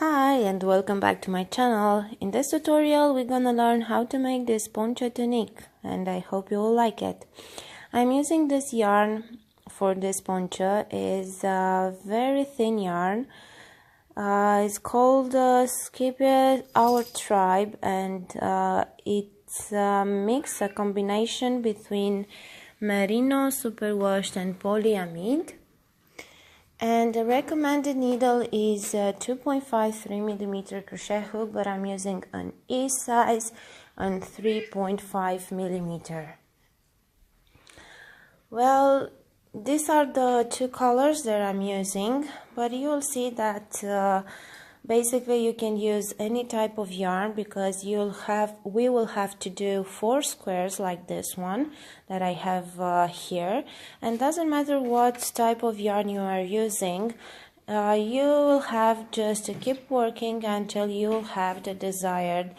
Hi and welcome back to my channel. In this tutorial we're gonna learn how to make this poncho tunic and I hope you will like it. I'm using this yarn for this poncho. Is a very thin yarn. It's called Skip Our Tribe and it's a combination between merino, superwash and polyamide. And the recommended needle is 2.53mm crochet hook, but I'm using an E size and 3.5mm. Well, these are the two colors that I'm using, but you'll see that basically you can use any type of yarn because we will have to do 4 squares like this one that I have here, and doesn't matter what type of yarn you are using, you will have just to keep working until you have the desired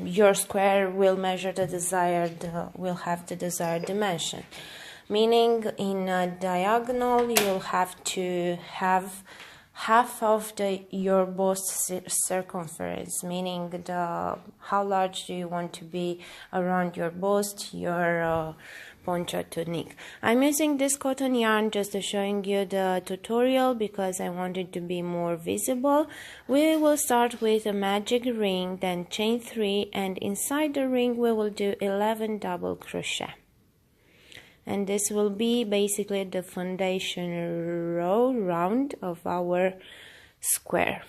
your square will measure the desired will have the desired dimension. Meaning in a diagonal you'll have to have half of your bust circumference, meaning how large do you want to be around your bust, your poncho tunic. I'm using this cotton yarn just to showing you the tutorial because I want it to be more visible. We will start with a magic ring, then chain 3, and inside the ring we will do 11 double crochet. And this will be basically the foundation row round of our square.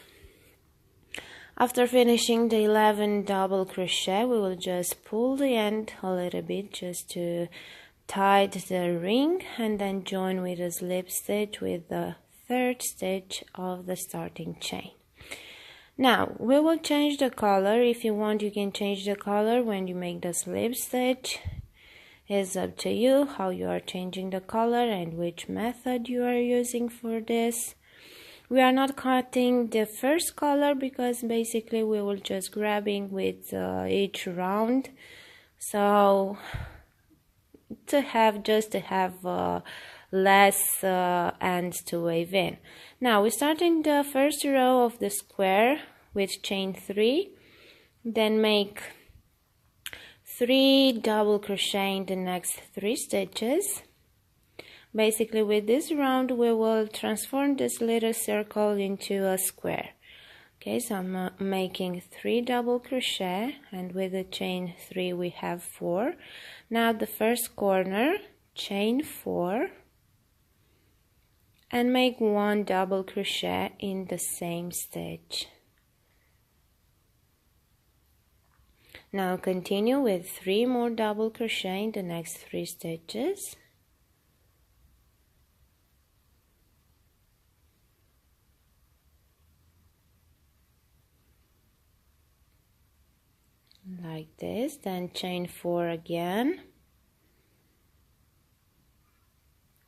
After finishing the 11 double crochet, we will just pull the end a little bit just to tight the ring and then join with a slip stitch with the 3rd stitch of the starting chain. Now we will change the color. If you want, you can change the color when you make the slip stitch. It's up to you how you are changing the color and which method you are using for this. We are not cutting the first color because basically we will just grabbing with each round, so to have less ends to weave in. Now we're starting the first row of the square with chain 3, then make 3 double crochet in the next 3 stitches. Basically with this round we will transform this little circle into a square. Okay, so I'm making 3 double crochet, and with the chain 3 we have 4. Now the first corner, chain 4 and make 1 double crochet in the same stitch. Now continue with 3 more double crochet in the next 3 stitches. Like this, then chain 4 again.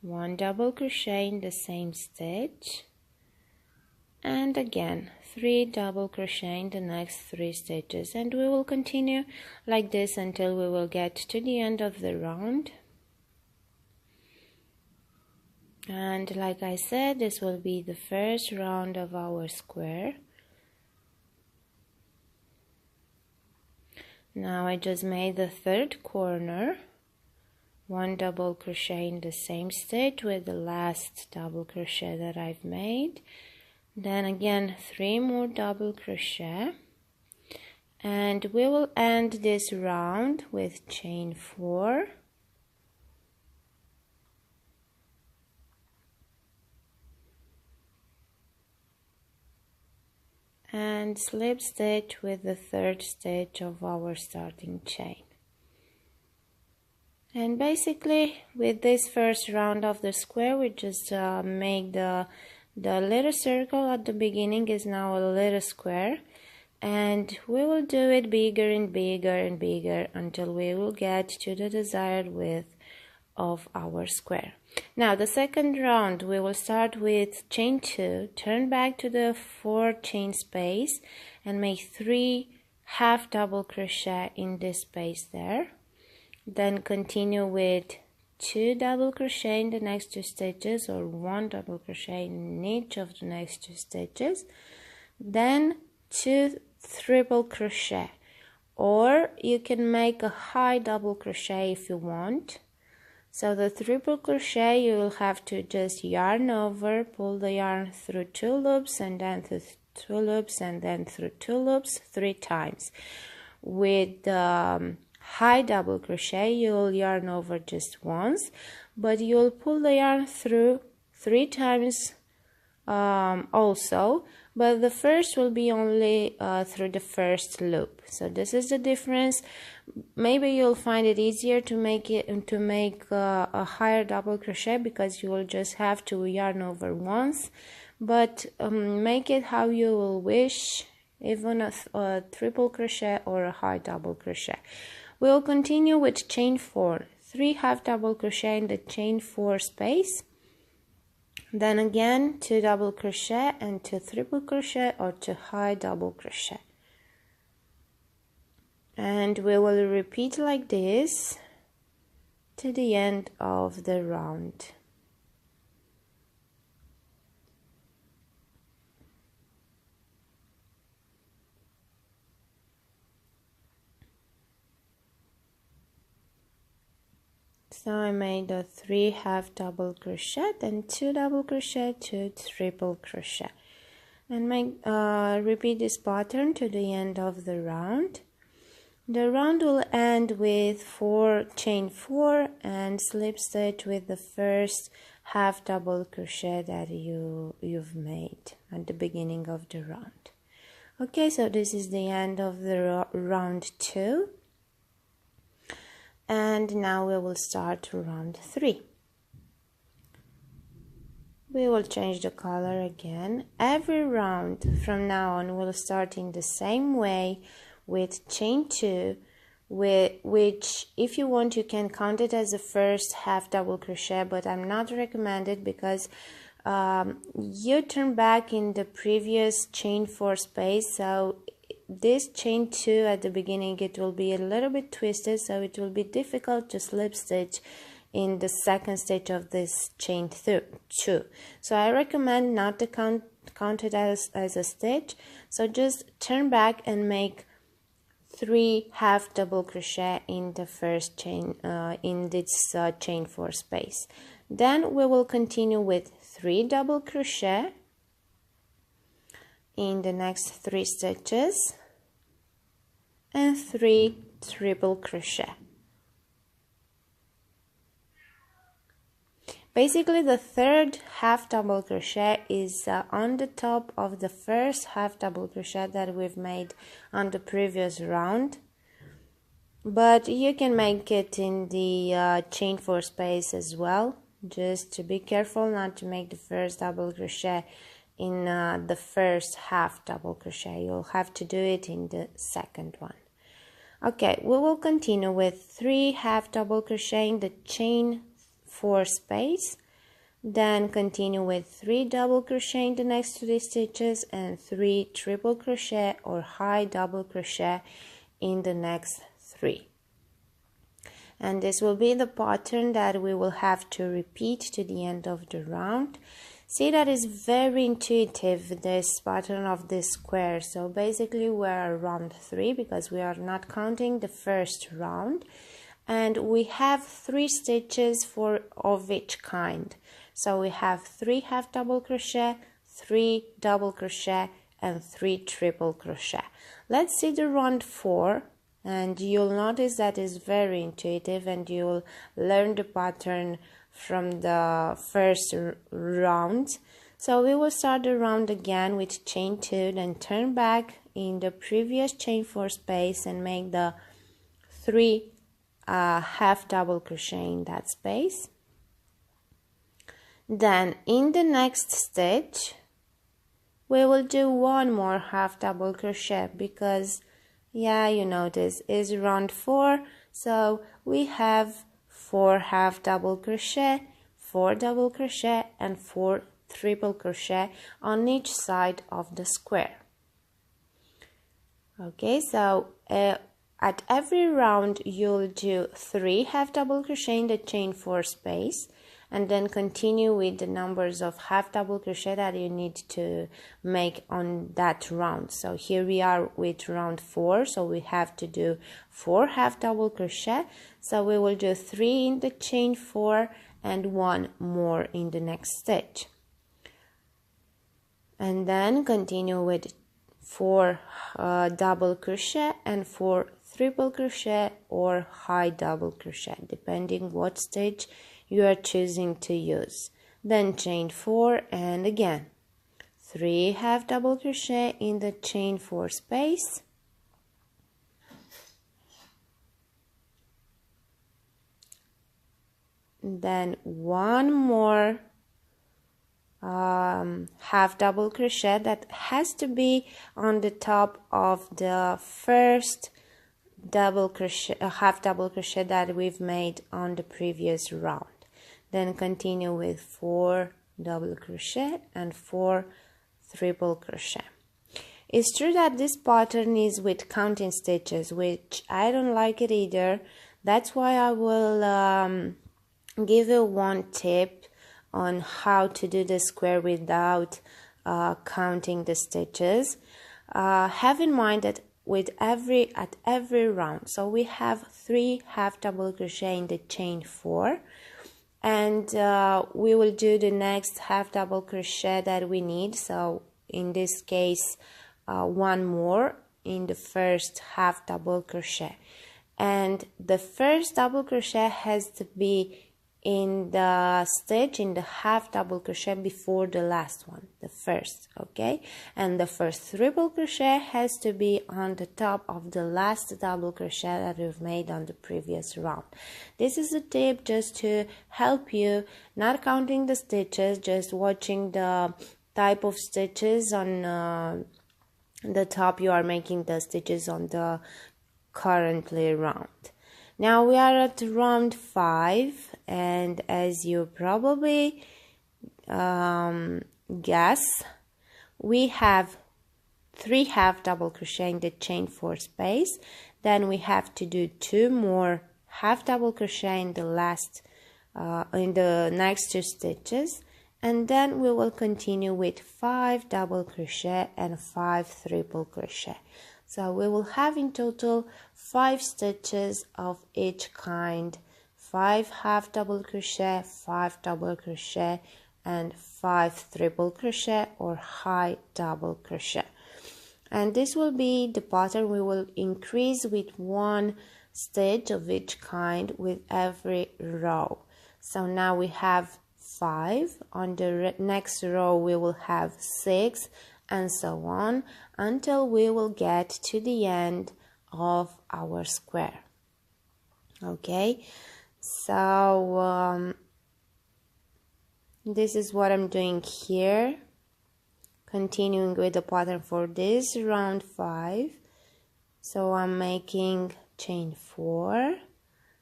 1 double crochet in the same stitch. And again 3 double crochet in the next 3 stitches, and we will continue like this until we will get to the end of the round. And like I said, this will be the first round of our square. Now I just made the 3rd corner, 1 double crochet in the same stitch with the last double crochet that I've made. Then again 3 more double crochet, and we will end this round with chain 4 and slip stitch with the 3rd stitch of our starting chain. And basically with this first round of the square we just make the little circle at the beginning is now a little square, and we will do it bigger and bigger and bigger until we will get to the desired width of our square. Now the second round we will start with chain 2, turn back to the 4 chain space and make 3 half double crochet in this space there. Then continue with 2 double crochet in the next 2 stitches, or 1 double crochet in each of the next 2 stitches, then 2 triple crochet, or you can make a high double crochet if you want. So the triple crochet, you will have to just yarn over, pull the yarn through 2 loops and then through 2 loops and then through 2 loops 3 times. With high double crochet, you'll yarn over just once, but you'll pull the yarn through 3 times also, but the first will be only through the first loop. So this is the difference. Maybe you'll find it easier to make a higher double crochet because you will just have to yarn over once, but make it how you will wish, even a triple crochet or a high double crochet. We'll continue with chain 4, 3 half double crochet in the chain 4 space, then again 2 double crochet and 2 triple crochet or 2 high double crochet, and we will repeat like this to the end of the round. So I made a 3 half double crochet, then 2 double crochet, 2 triple crochet, and repeat this pattern to the end of the round. The round will end with 4 chain 4 and slip stitch with the first half double crochet that you've made at the beginning of the round. Okay, so this is the end of the round 2. And now we will start round 3. We will change the color again. Every round from now on will start in the same way with chain 2, which if you want you can count it as the first half double crochet, but I'm not recommended because you turn back in the previous chain 4 space, so this chain 2 at the beginning, it will be a little bit twisted, so it will be difficult to slip stitch in the second stitch of this chain 2. So I recommend not to count it as a stitch, so just turn back and make 3 half double crochet in the first chain in this chain 4 space. Then we will continue with 3 double crochet in the next 3 stitches and 3 triple crochet. Basically the third half double crochet is on the top of the first half double crochet that we've made on the previous round, but you can make it in the chain 4 space as well. Just to be careful not to make the first double crochet in the first half double crochet. You'll have to do it in the second one. Okay, we will continue with 3 half double crochet in the chain 4 space, then continue with 3 double crochet in the next 3 stitches and 3 triple crochet or high double crochet in the next 3. And this will be the pattern that we will have to repeat to the end of the round. See, that is very intuitive, this pattern of this square. So basically we're round 3 because we are not counting the first round, and we have 3 stitches of each kind. So we have 3 half double crochet, 3 double crochet and 3 triple crochet. Let's see the round 4, and you'll notice that is very intuitive and you'll learn the pattern from the first round. So we will start the round again with chain 2, then turn back in the previous chain 4 space and make the 3 half double crochet in that space. Then in the next stitch we will do one more half double crochet because you notice is round 4, so we have 4 half double crochet, 4 double crochet and 4 triple crochet on each side of the square. Okay, so at every round you'll do 3 half double crochet in the chain 4 space, and then continue with the numbers of half double crochet that you need to make on that round. So here we are with round 4, so we have to do 4 half double crochet. So we will do 3 in the chain 4 and 1 more in the next stitch, and then continue with 4 double crochet and 4 triple crochet or high double crochet, depending what stitch you are choosing to use. Then chain 4 and again 3 half double crochet in the chain 4 space, then 1 more half double crochet that has to be on the top of the first double crochet, half double crochet that we've made on the previous round. Then continue with 4 double crochet and 4 triple crochet. It's true that this pattern is with counting stitches, which I don't like it either. That's why I will give you one tip on how to do the square without counting the stitches. Have in mind that at every round, so we have 3 half double crochet in the chain 4, and we will do the next half double crochet that we need. So in this case 1 more in the first half double crochet, and the first double crochet has to be in the stitch in the half double crochet before the last one, the first, okay? And the first triple crochet has to be on the top of the last double crochet that we've made on the previous round. This is a tip just to help you, not counting the stitches, just watching the type of stitches on the top you are making the stitches on the currently round. Now we are at round 5, and as you probably guess, we have 3 half double crochet in the chain 4 space. Then we have to do 2 more half double crochet in the last in the next 2 stitches, and then we will continue with 5 double crochet and 5 triple crochet. So we will have in total 5 stitches of each kind, 5 half double crochet, 5 double crochet, and 5 triple crochet or high double crochet. And this will be the pattern we will increase with 1 stitch of each kind with every row. So now we have 5, on the next row we will have 6, and so on until we will get to the end of our square. Okay, so this is what I'm doing here, continuing with the pattern for this round 5. So I'm making chain 4,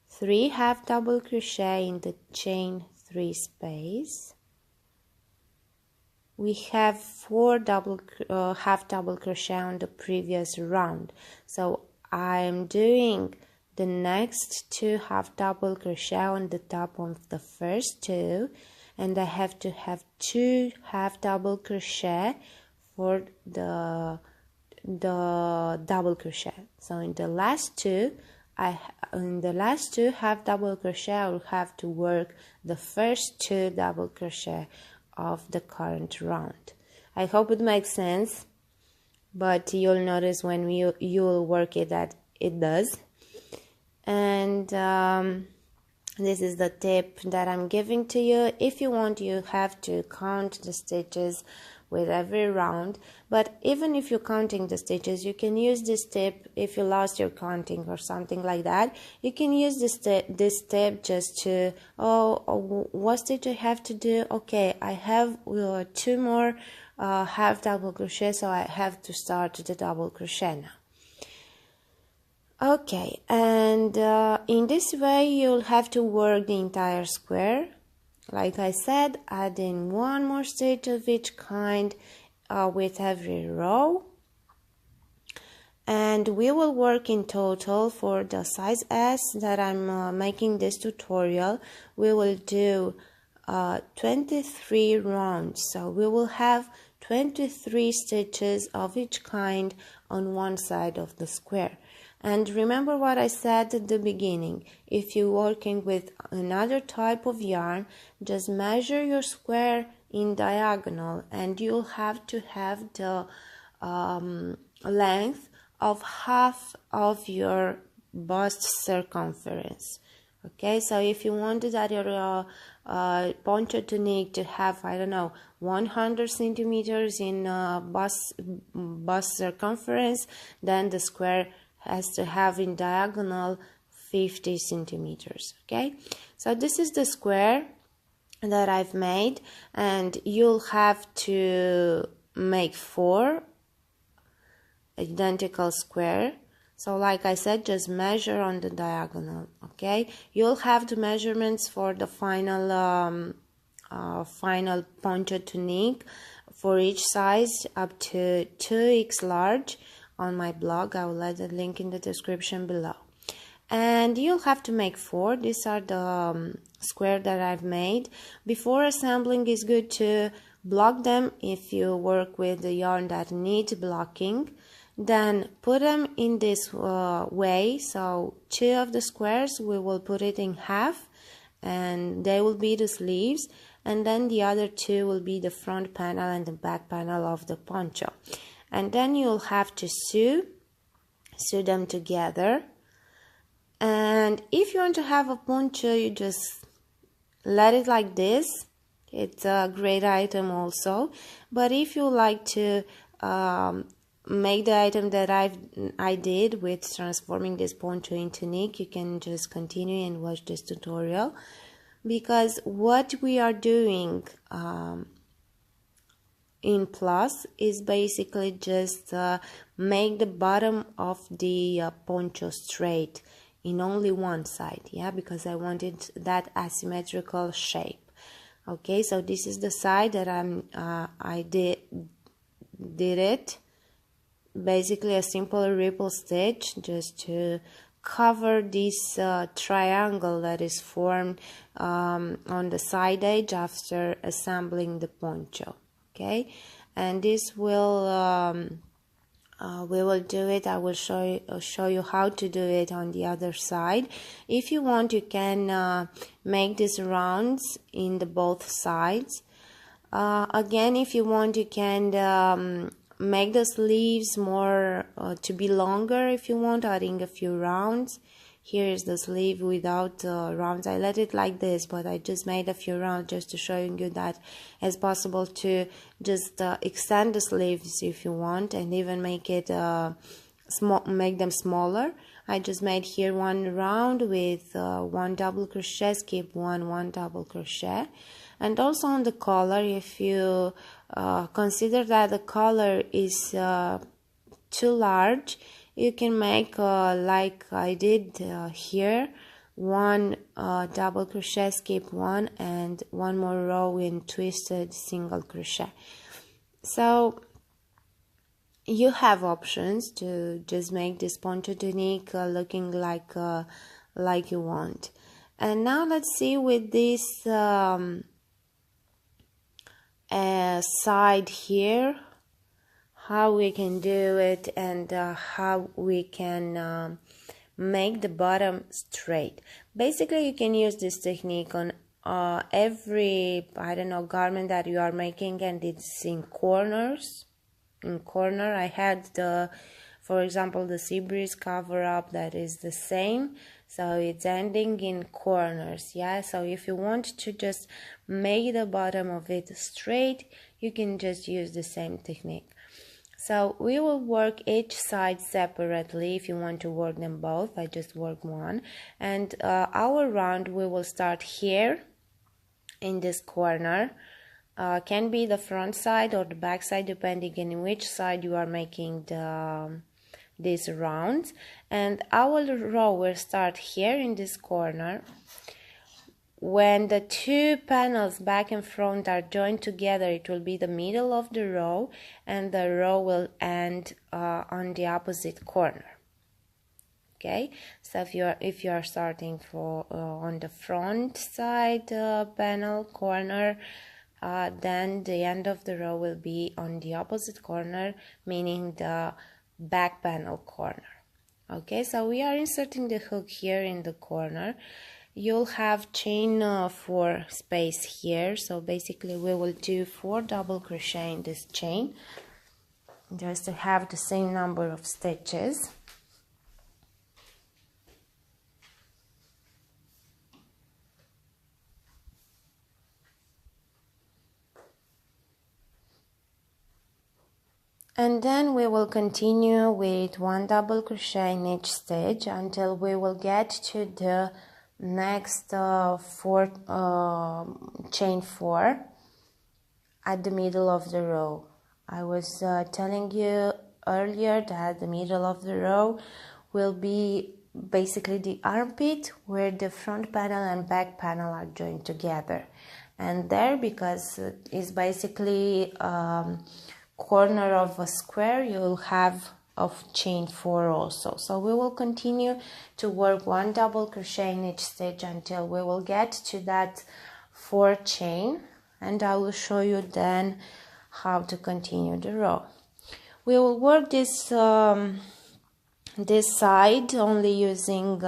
3 half double crochet in the chain 3 space. We have 4 half double crochet on the previous round, so I am doing the next 2 half double crochet on the top of the first 2, and I have to have 2 half double crochet for the double crochet. So in the last 2 half double crochet I will have to work the first 2 double crochet of the current round. I hope it makes sense, but you'll notice when you'll work it that it does. And this is the tip that I'm giving to you. If you want, you have to count the stitches with every round, but even if you're counting the stitches, you can use this tip. If you lost your counting or something like that, you can use this tip just to, what stitch I have to do? Okay, I have 2 more half double crochet, so I have to start the double crochet now. Okay, and in this way you'll have to work the entire square. Like I said, adding 1 more stitch of each kind with every row. And we will work in total for the size S that I'm making this tutorial. We will do 23 rounds, so we will have 23 stitches of each kind on one side of the square. And remember what I said at the beginning, if you're working with another type of yarn, just measure your square in diagonal and you'll have to have the length of half of your bust circumference. Okay, so if you wanted that your poncho tunic to have, I don't know, 100 centimeters in bust circumference, then the square has to have in diagonal 50 centimeters. Okay, so this is the square that I've made, and you'll have to make 4 identical square. So like I said, just measure on the diagonal. Okay, you'll have the measurements for the final final poncho tunic for each size up to 2x large on my blog. I will add the link in the description below. And you'll have to make 4. These are the square that I've made. Before assembling, it's good to block them if you work with the yarn that needs blocking. Then put them in this way. So 2 of the squares we will put it in half, and they will be the sleeves, and then the other 2 will be the front panel and the back panel of the poncho. And then you'll have to sew them together. And if you want to have a poncho, you just let it like this. It's a great item also. But if you like to make the item that I did with transforming this poncho into tunic, you can just continue and watch this tutorial, because what we are doing in plus is basically just make the bottom of the poncho straight in only one side, yeah, because I wanted that asymmetrical shape. Okay, so this is the side that I did it. Basically a simple ripple stitch just to cover this triangle that is formed on the side edge after assembling the poncho. Okay, and this will we will do it. I will show you how to do it on the other side. If you want, you can make these rounds in the both sides. Again, if you want, you can make the sleeves more to be longer if you want, adding a few rounds. Here is the sleeve without rounds. I let it like this, but I just made a few rounds just to show you that it's possible to just extend the sleeves if you want, and even make it make them smaller. I just made here 1 round with 1 double crochet, skip 1 double crochet. And also on the collar, if you consider that the collar is too large, you can make like I did here, 1 double crochet, skip 1, and 1 more row in twisted single crochet. So you have options to just make this poncho tunic looking like you want. And now let's see with this side here how we can do it, and how we can make the bottom straight. Basically, you can use this technique on every, I don't know, garment that you are making, and it's in corners. In corner, I had the, for example, the sea breeze cover up that is the same, so it's ending in corners. Yeah, so if you want to just make the bottom of it straight, you can just use the same technique. So we will work each side separately. If you want to work them both, I just work one. And our round, we will start here in this corner. Can be the front side or the back side, depending on which side you are making these rounds. And our row will start here in this corner. when the two panels back and front are joined together, it will be the middle of the row, and the row will end on the opposite corner. Okay, so if you are starting for on the front side panel corner, then the end of the row will be on the opposite corner, meaning the back panel corner. Okay, so we are inserting the hook here in the corner. You'll have chain 4 space here, so basically we will do 4 double crochet in this chain just to have the same number of stitches. And then we will continue with 1 double crochet in each stitch until we will get to the next chain 4 at the middle of the row. I was telling you earlier that the middle of the row will be basically the armpit, where the front panel and back panel are joined together. And there, because it's basically corner of a square, you'll have of chain 4 also. So we will continue to work 1 double crochet in each stitch until we will get to that 4 chain, and I will show you then how to continue the row. We will work this side only using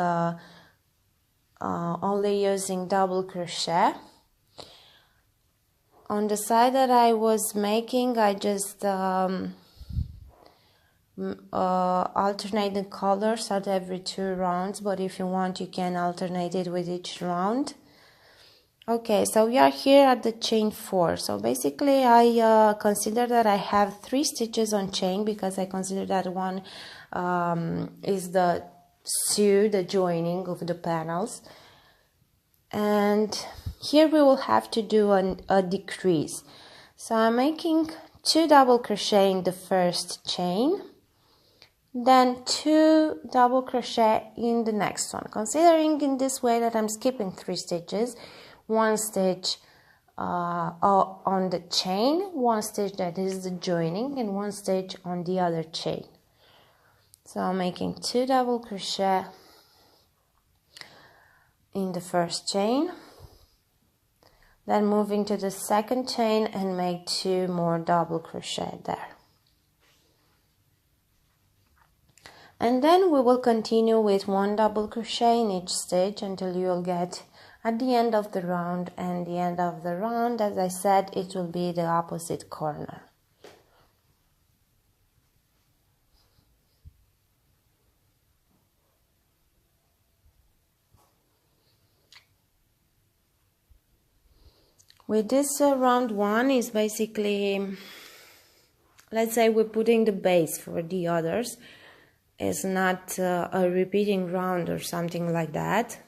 double crochet. On the side that I was making, I just alternate the colors at every 2 rounds, but if you want, you can alternate it with each round. Okay, so we are here at the chain 4. So basically I consider that I have 3 stitches on chain, because I consider that one is the sew, the joining of the panels. And here we will have to do a decrease. So I'm making 2 double crochet in the first chain, then 2 double crochet in the next one, considering in this way that I'm skipping 3 stitches, 1 stitch on the chain, 1 stitch that is the joining, and 1 stitch on the other chain. So I'm making 2 double crochet in the first chain, then moving to the second chain and make 2 more double crochet there. And then we will continue with 1 double crochet in each stitch until you will get at the end of the round, and the end of the round, as I said, it will be the opposite corner. With this round 1 is basically, let's say we're putting the base for the others. It's not a repeating round or something like that.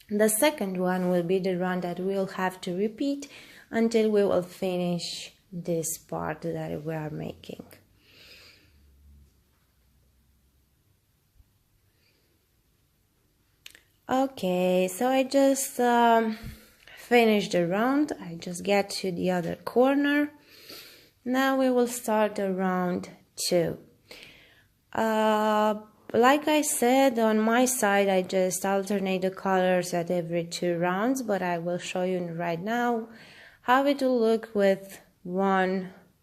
The second one will be the round that we'll have to repeat until we will finish this part that we are making. Okay, so I just finished the round. I just get to the other corner. Now we will start the round 2. Like I said, on my side I just alternate the colors at every 2 rounds, but I will show you right now how it will look with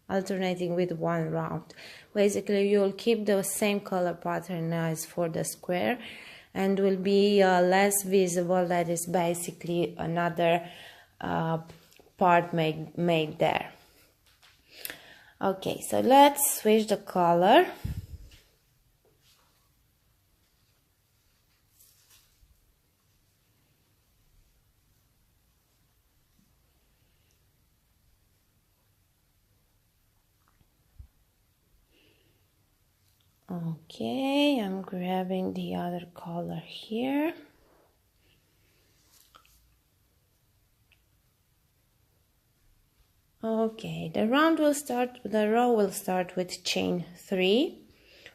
alternating with 1 round. Basically you'll keep the same color pattern as for the square, and will be less visible. That is basically another part made there. Okay, so let's switch the color. Okay, I'm grabbing the other color here. Okay, the row will start with chain 3,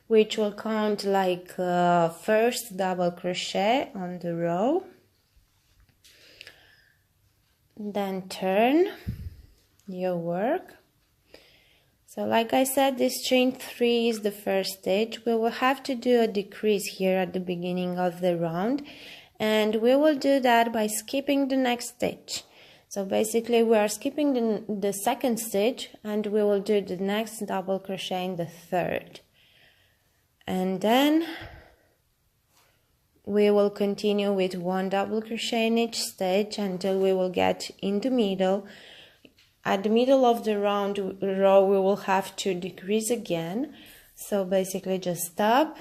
which will count like first double crochet on the row. then turn your work. So like I said, this chain 3 is the first stitch. We will have to do a decrease here at the beginning of the round, and we will do that by skipping the next stitch. So basically we are skipping the second stitch, and we will do the next double crochet in the third, and then we will continue with 1 double crochet in each stitch until we will get in the middle. At the middle of the round row we will have to decrease again. So basically just stop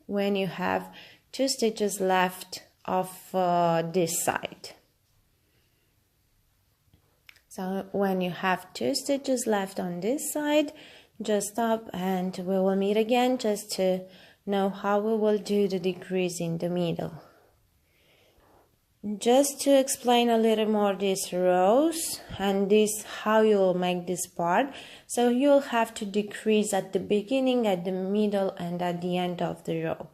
when you have 2 stitches left of this side. So when you have 2 stitches left on this side, just stop, and we will meet again just to know how we will do the decrease in the middle. Just to explain a little more these rows and this how you will make this part. So you'll have to decrease at the beginning, at the middle, and at the end of the row.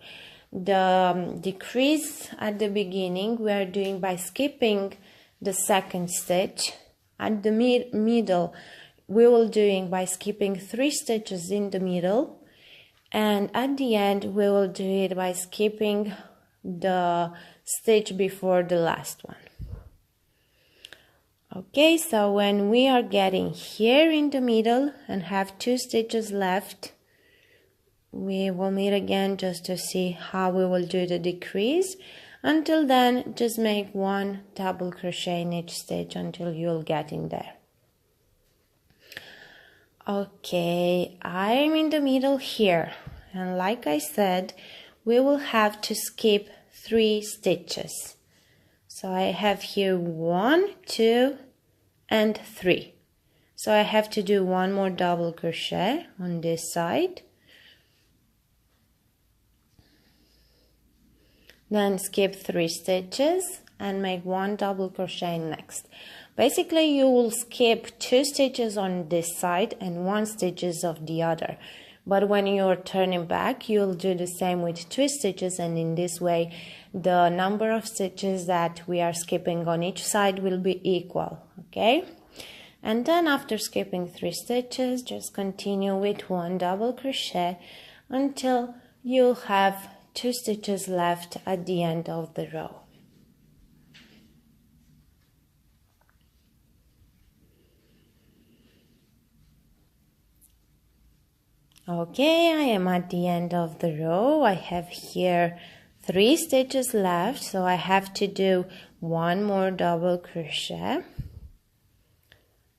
The decrease at the beginning we are doing by skipping the second stitch. At the middle we will doing by skipping 3 stitches in the middle, and at the end we will do it by skipping the stitch before the last one. Okay, so when we are getting here in the middle and have 2 stitches left, we will meet again just to see how we will do the decrease. Until then, just make 1 double crochet in each stitch until you'll get in there. Okay, I'm in the middle here, and like I said, we will have to skip 3 stitches. So I have here 1, 2, and 3. So I have to do 1 more double crochet on this side, then skip 3 stitches and make 1 double crochet next. Basically you will skip 2 stitches on this side and 1 stitches of the other. But when you're turning back, you'll do the same with 2 stitches, and in this way the number of stitches that we are skipping on each side will be equal, okay? And then after skipping 3 stitches, just continue with 1 double crochet until you have 2 stitches left at the end of the row. Okay, I am at the end of the row. I have here 3 stitches left, so I have to do 1 more double crochet,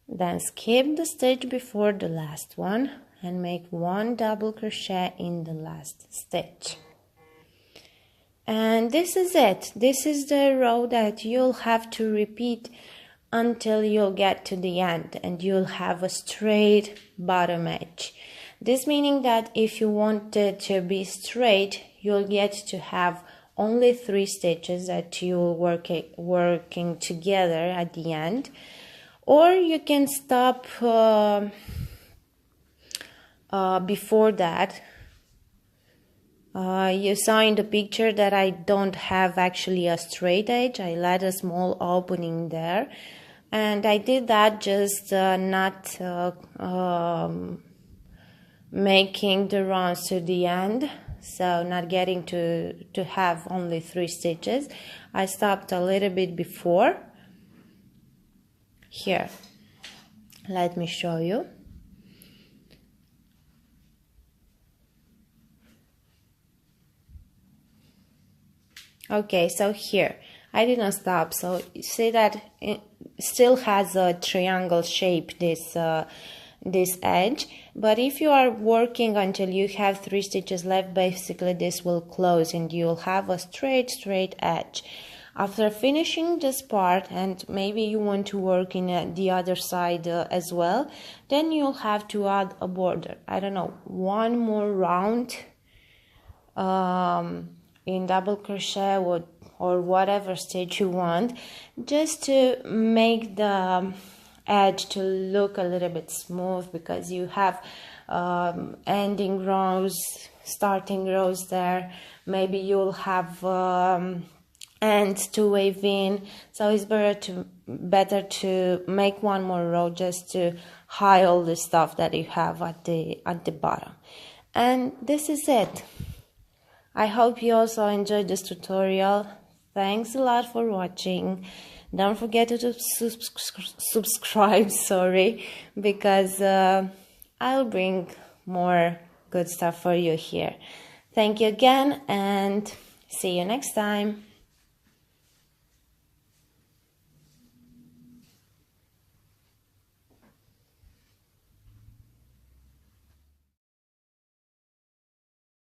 then skip the stitch before the last one and make 1 double crochet in the last stitch. And this is it. This is the row that you'll have to repeat until you'll get to the end, and you'll have a straight bottom edge. This meaning that if you want it to be straight, you'll get to have only 3 stitches that you'll working together at the end, or you can stop before that. You saw in the picture that I don't have actually a straight edge. I let a small opening there, and I did that just not making the rounds to the end, so not getting to have only 3 stitches. I stopped a little bit before. Here, let me show you. Okay, so here I didn't stop, so you see that it still has a triangle shape, this edge, but if you are working until you have 3 stitches left, basically this will close and you'll have a straight edge. After finishing this part, and maybe you want to work in the other side as well, then you'll have to add a border. I don't know, 1 more round in double crochet or whatever stitch you want, just to make the edge to look a little bit smooth, because you have ending rows, starting rows there. Maybe you'll have and to weave in, so it's better to make one more row just to hide all the stuff that you have at the bottom. And this is it. I hope you also enjoyed this tutorial. Thanks a lot for watching. Don't forget to subscribe, because I'll bring more good stuff for you here. Thank you again, and see you next time.